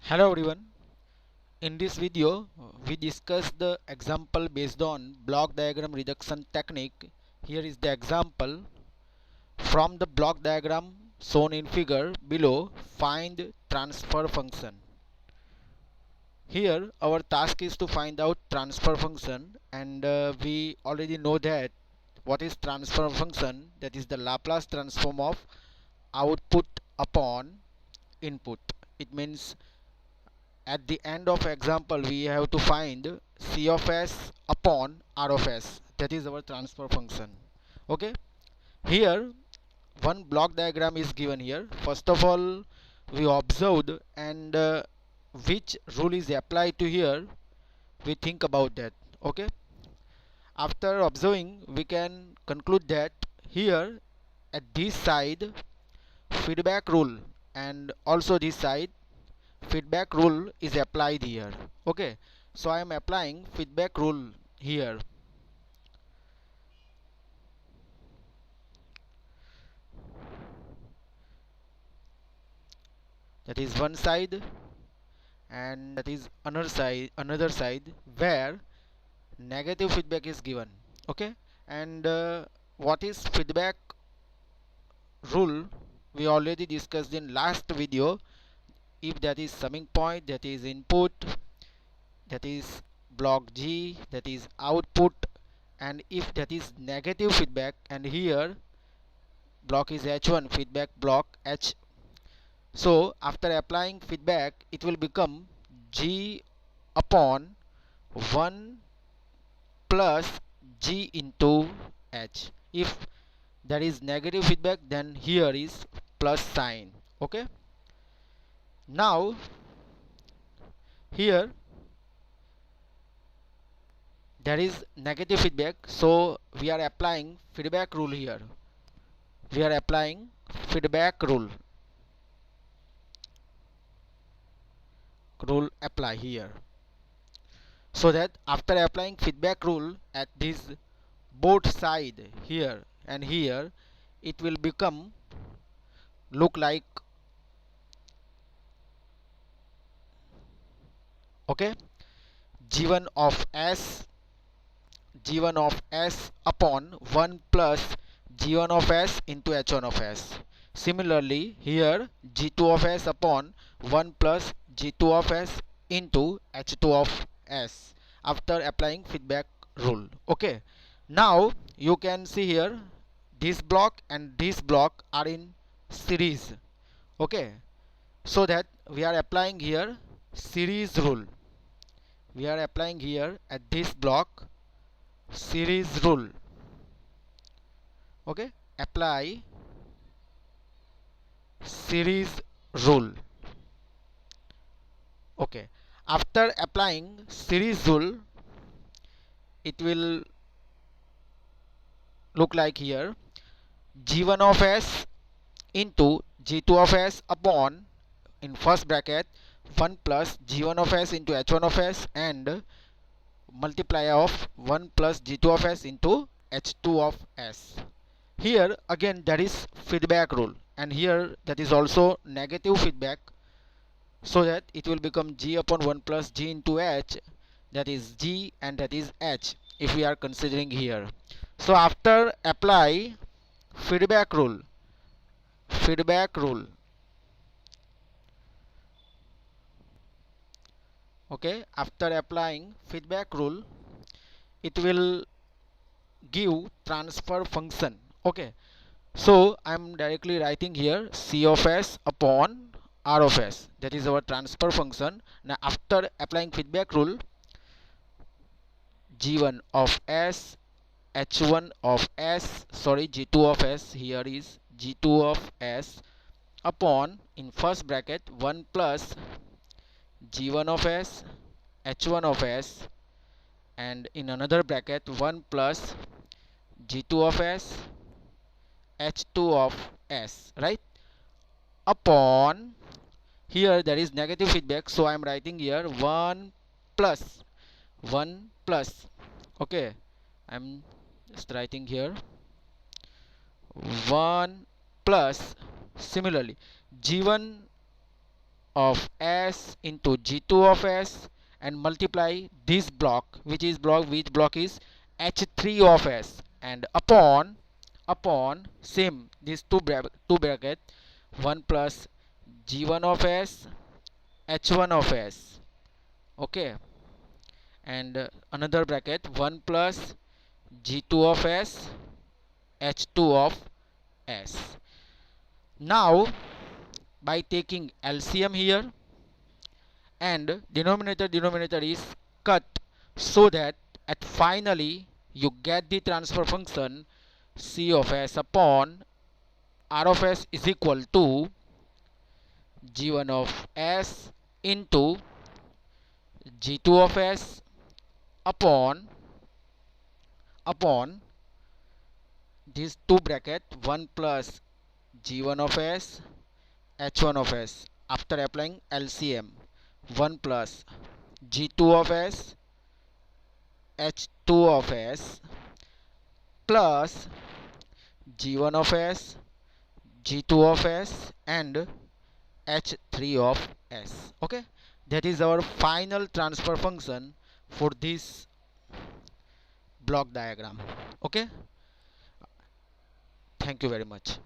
Hello everyone. In this video, we discuss the example based on block diagram reduction technique. Here is the example. From the block diagram shown in figure below, find transfer function. Here, our task is to find out transfer function, and we already know that what is transfer function. That is the Laplace transform of output upon input. It means at the end of example we have to find C of s upon R of s. That is our transfer function. Okay, here one block diagram is given here. First of all, we observed, and which rule is applied to here, we think about that. Okay, after observing we can conclude that here at this side feedback rule, and also this side feedback rule is applied here. Okay, so I am applying feedback rule here. That is one side, and that is another side where negative feedback is given. Okay, and what is feedback rule we already discussed in last video. If that is summing point, that is input, that is block G, that is output, and if that is negative feedback, and here block is H1, feedback block H. So after applying feedback, it will become G upon 1 plus G into H. If there is negative feedback, then here is plus sign. Okay, now here there is negative feedback, so we are applying feedback rule here. We are applying feedback rule apply here, so that after applying feedback rule at this both side here and here, it will become look like, okay, g1 of s upon 1 plus g1 of s into h1 of s. Similarly here g2 of s upon 1 plus g2 of s into h2 of s after applying feedback rule. Okay, now you can see here this block and this block are in series. Okay, so that we are applying here series rule. We are applying here at this block series rule. Okay, apply series rule. Okay, after applying series rule, it will look like here g1 of s into g2 of s upon, in first bracket, 1 plus g1 of s into h1 of s, and multiplier of 1 plus g2 of s into h2 of s. Here again there is feedback rule, and here that is also negative feedback, so that it will become g upon 1 plus g into h, that is g and that is h if we are considering here. So after apply feedback rule, okay, after applying feedback rule, it will give transfer function. Okay, so I'm directly writing here C of s upon R of s. That is our transfer function. Now after applying feedback rule, G1 of s, H1 of s, sorry, G2 of s, here is G2 of s upon, in first bracket, 1 plus G1 of s, H1 of s, and in another bracket 1 plus G2 of s, H2 of s, right, upon, here there is negative feedback, so I am writing here 1 plus, okay, I am just writing here 1 plus, similarly g1 of S into G2 of S and multiply this block, which block is H3 of S, and upon same these two bracket 1 plus G1 of S H1 of S, okay, and another bracket 1 plus G2 of S H2 of S. Now by taking LCM here and denominator is cut, so that at finally you get the transfer function C of S upon R of S is equal to G1 of S into G2 of S upon these two bracket 1 plus G1 of S H1 of S. After applying LCM, 1 plus G2 of S H2 of S plus G1 of S G2 of S and H3 of S. Okay, that is our final transfer function for this block diagram. Okay, thank you very much.